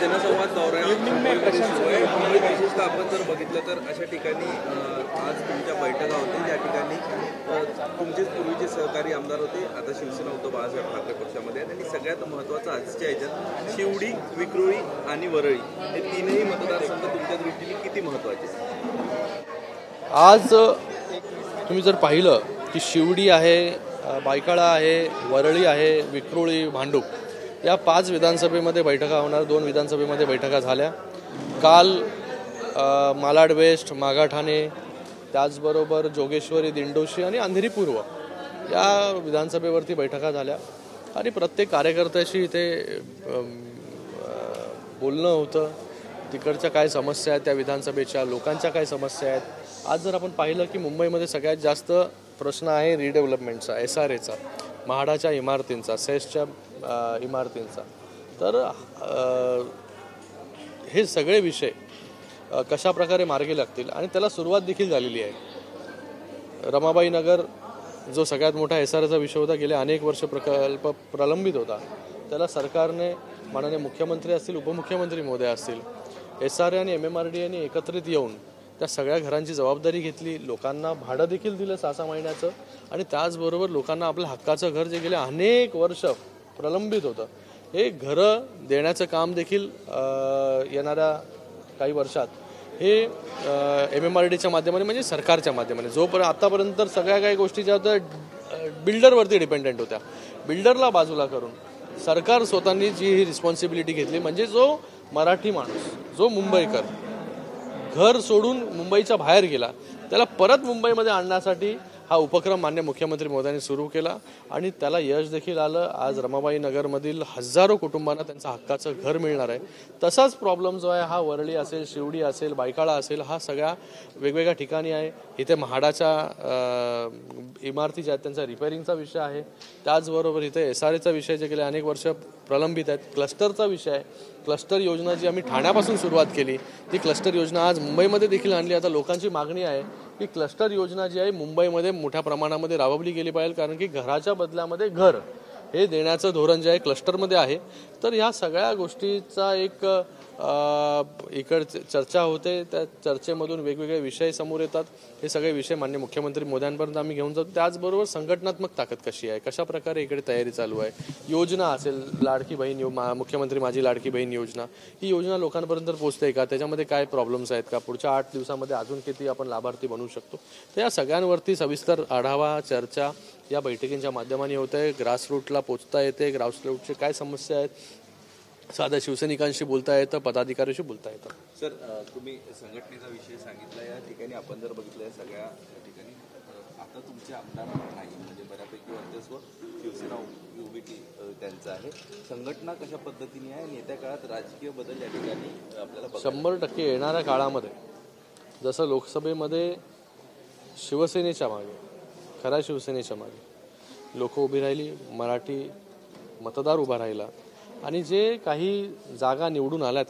जनसंवाद दौरा मुंबई विशेषतः आपण जर बघितलं तर अशा ठिकाणी आज तुमच्या बैठका होते ज्या ठिकाणी तुमचेच पूर्वीचे सहकारी आमदार होते, आता शिवसेना उद्धव बाळासाहेब ठाकरे पक्षामध्ये आहेत आणि सगळ्यात महत्त्वाचं आजच्या ह्याच्यात शिवडी, विक्रोळी आणि वरळी हे तीनही मतदारसंघ तुमच्या दृष्टीने किती महत्त्वाचे? आज तुम्ही जर पाहिलं की शिवडी आहे, बायकाळा आहे, वरळी आहे, विक्रोळी, भांडूप या 5 विधानसभेमध्ये बैठका होणार. 2 विधानसभेमध्ये बैठका झाल्या. काल मालाड वेस्ट, मागाठाणे, त्याचबरोबर जोगेश्वरी, दिंडोशी आणि अंधेरी पूर्व या विधानसभेवरती बैठका झाल्या आणि प्रत्येक कार्यकर्त्याशी इथे बोलणं होतं. तिकडच्या काय समस्या आहेत, त्या विधानसभेच्या लोकांच्या काय समस्या आहेत. आज जर आपण पाहिलं की मुंबईमध्ये सगळ्यात जास्त प्रश्न आहे रिडेव्हलपमेंटचा, SRAचा, म्हाडाच्या इमारतींचा, सेसच्या इमारतींचा. तर हे सगळे विषय कशा प्रकारे मार्गी लागतील आणि त्याला सुरुवात देखील झालेली आहे. रमाबाई नगर जो सगळ्यात मोठा SRAचा विषय होता, गेले अनेक वर्ष प्रकल्प प्रलंबित होता, त्याला सरकारने माननीय मुख्यमंत्री असतील, उपमुख्यमंत्री महोदय असतील, SRA आणि MMRD यांनी एकत्रित येऊन त्या सगळ्या घरांची जबाबदारी घेतली. लोकांना भाडं देखील दिलं 6-6 महिन्याचं आणि त्याचबरोबर लोकांना आपल्या हक्काचं घर जे गेले अनेक वर्ष प्रलंबित होतं, हे घरं देण्याचं काम देखील येणाऱ्या काही वर्षात हे MMRDच्या माध्यमाने म्हणजे सरकारच्या माध्यमाने जोपर्यंत आतापर्यंत तर सगळ्या काही गोष्टी ज्या होत्या बिल्डरवरती डिपेंडेंट होत्या, बिल्डरला बाजूला करून सरकार स्वतःनी जी ही रिस्पॉन्सिबिलिटी घेतली म्हणजे जो मराठी माणूस, जो मुंबईकर घर सोडून मुंबईच्या बाहेर गेला, त्याला परत मुंबईमध्ये आणण्यासाठी हा उपक्रम मान्य मुख्यमंत्री महोदयांनी सुरू केला आणि त्याला यश देखील आलं. आज रमाबाई नगरमधील हजारो कुटुंबांना त्यांचं हक्काचं घर मिळणार आहे. तसाच प्रॉब्लेम जो आहे हा वरळी असेल, शिवडी असेल, बायकाळा असेल, हा सगळ्या वेगवेगळ्या ठिकाणी आहे. इथे म्हाडाच्या इमारती ज्या आहेत त्यांचा रिपेअरिंगचा विषय आहे. त्याचबरोबर इथे SRAचा विषय जे गेले अनेक वर्ष प्रलंबित आहेत. क्लस्टरचा विषय आहे. क्लस्टर योजना जी आम्ही ठाण्यापासून सुरुवात केली, ती क्लस्टर योजना आज मुंबईमध्ये देखील आणली. आता लोकांची मागणी आहे की क्लस्टर योजना जी आहे मुंबईमध्ये मोठ्या प्रमाणामध्ये राबवली गेली पाहिजे, कारण की घराच्या बदल्यामध्ये घर हे देण्याचं धोरण जे आहे क्लस्टरमध्ये आहे. तर ह्या सगळ्या गोष्टीचा एक इकडे चर्चा होते. त्या चर्चेमधून वेगवेगळे विषय समोर येतात. हे सगळे विषय मान्य मुख्यमंत्री मोदयांपर्यंत आम्ही घेऊन जातो. त्याचबरोबर संघटनात्मक ताकद कशी आहे, कशा प्रकारे इकडे तयारी चालू आहे, योजना असेल, लाडकी बहीण मुख्यमंत्री माझी लाडकी बहीण योजना, ही योजना लोकांपर्यंत पोहोचते का, त्याच्यामध्ये काय प्रॉब्लेम्स आहेत का, पुढच्या 8 दिवसामध्ये अजून किती आपण लाभार्थी बनवू शकतो. तर या सगळ्यांवरती सविस्तर आढावा चर्चा या बैठकींच्या माध्यमाने होत आहे. ग्रासरूटला पोचता येते, ग्रासरूटचे काय समस्या आहेत, साध्या शिवसैनिकांशी बोलता येतं, पदाधिकाऱ्यांशी बोलता येतं. सर, तुम्ही संघटनेचा विषय सांगितला. या ठिकाणी आपण जर बघितलं सगळ्या ठिकाणी आता तुमचे आमदार नाही, म्हणजे बऱ्यापैकी वर्चस्व शिवसेना UBT त्यांचं आहे. संघटना कशा पद्धतीने आहे, येत्या काळात राजकीय बदल या ठिकाणी आपल्याला 100% येणाऱ्या काळामध्ये जसं लोकसभेमध्ये शिवसेनेच्या मागे, खऱ्या शिवसेनेच्या मागे लोक उभी राहिली, मराठी मतदार उभा राहिला आणि जे काही जागा निवडून आल्या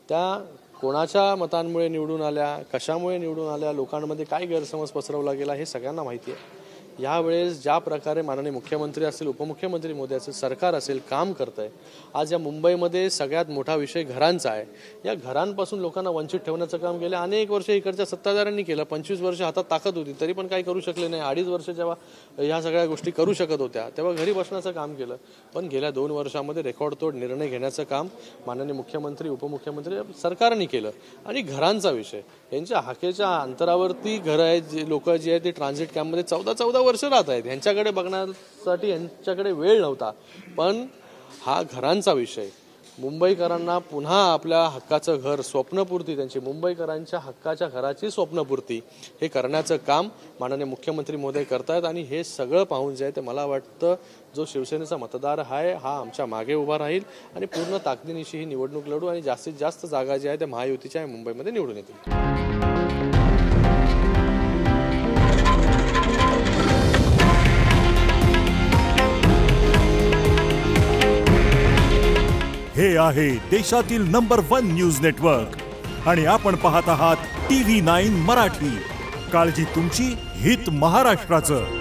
त्या कोणाच्या मतांमुळे निवडून आल्या, कशामुळे निवडून आल्या, लोकांमध्ये काय गैरसमज पसरवला गेला हे सगळ्यांना माहिती आहे. यावेळेस ज्या प्रकारे माननीय मुख्यमंत्री असेल, उपमुख्यमंत्री मोदी असेल, सरकार असेल काम करत आहे. आज या मुंबईमध्ये सगळ्यात मोठा विषय घरांचा आहे. या घरांपासून लोकांना वंचित ठेवण्याचं काम गेल्या अनेक वर्ष इकडच्या सत्ताधाऱ्यांनी केलं. 25 वर्ष हातात ताकद होती तरी पण काही करू शकले नाही. 2.5 वर्ष जेव्हा ह्या सगळ्या गोष्टी करू शकत होत्या तेव्हा घरी बसण्याचं काम केलं. पण गेल्या 2 वर्षामध्ये रेकॉर्डतोड निर्णय घेण्याचं काम माननीय मुख्यमंत्री, उपमुख्यमंत्री सरकारने केलं. आणि घरांचा विषय, यांच्या हाकेच्या अंतरावरती घरं आहेत, जे लोक जी आहेत ती ट्रान्झिट कॅम्पमध्ये 14-14 वर्ष राहत आहेत. ह्यांच्याकडे बघण्यासाठी यांच्याकडे वेळ नव्हता. पण हा घरांचा विषय, मुंबईकरांना पुन्हा आपल्या हक्काचं घर, स्वप्नपूर्ती, त्यांची मुंबईकरांच्या हक्काच्या घराची स्वप्नपूर्ती हे करण्याचं काम माननीय मुख्यमंत्री महोदय करतायत. आणि हे सगळं पाहून जे आहे ते मला वाटतं जो शिवसेनेचा मतदार आहे हा आमच्या मागे उभा राहील आणि पूर्ण ताकदीनिशी ही निवडणूक लढू आणि जास्तीत जास्त जागा ज्या आहेत त्या महायुतीच्या मुंबईमध्ये निवडून येतील. हे आहे देशातील नंबर 1 न्यूज नेटवर्क आणि आपण पाहत आहात TV9 मराठी. काळजी तुमची, हित महाराष्ट्राचं.